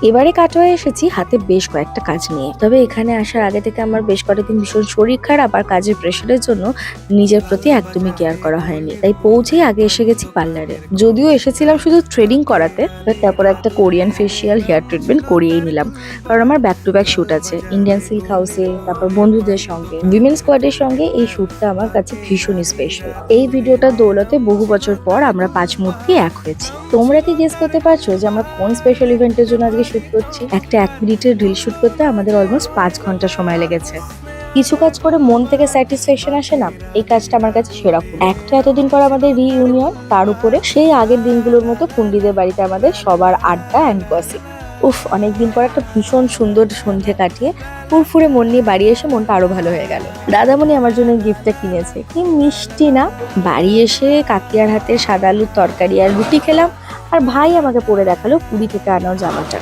এবারে কাটোয়ায় এসেছি হাতে বেশ কয়েকটা কাজ নিয়ে। তবে এখানে আসার আগে থেকে আমার বেশ কয়েকটা দিন ভীষণ শরীর খারাপ আর কাজের প্রেশারের জন্য নিজের প্রতি একদমই কেয়ার করা হয়নি। তাই পৌঁছেই আগে এসে গেছি পার্লারে। যদিও এসেছিলাম শুধু থ্রেডিং করাতে, তারপর একটা কোরিয়ান ফেসিয়াল হেয়ার ট্রিটমেন্ট করিয়েই নিলাম। কারণ আমার ব্যাক টু ব্যাক শুট আছে ইন্ডিয়ান সিল্ক হাউসে, তারপর বন্ধুদের সঙ্গে, উইমেন স্কোয়াডের সঙ্গে। এই শুটটা আমার কাছে ভীষণই স্পেশাল। এই ভিডিওটা দৌলতে বহু বছর পর আমরা 5 মূর্তি এক হয়েছি। তোমরা কি গেস করতে পারছো যে আমরা কোন স্পেশাল ইভেন্টের জন্য আজকে শুট করছি? একটা 1 মিনিটের রিল শুট করতে আমাদের অলমোস্ট 5 ঘন্টা সময় লেগেছে। কিছু কাজ করে মন থেকে স্যাটিসফ্যাকশন আসে না, এই কাজটা আমার কাছে সেরকম। একটা এতদিন পর আমাদের রিইউনিয়ন, তার উপরে সেই আগের দিনগুলোর মতো কুন্ডিদের বাড়িতে আমাদের সবার আড্ডা অ্যান্ড গসিপ। উফ, অনেকদিন পর একটা ভীষণ সুন্দর সন্ধে কাটিয়ে ফুরফুরে মন নিয়ে বাড়ি এসে মনটা আরো ভালো হয়ে গেল। দাদামণি আমার জন্য গিফটটা কিনেছে, কি মিষ্টি না! বাড়ি এসে কাকিয়ার হাতে সাদা আলুর তরকারি আর রুটি খেলাম, আর ভাই আমাকে পরে দেখালো পুরী থেকে আনাও জামাটা।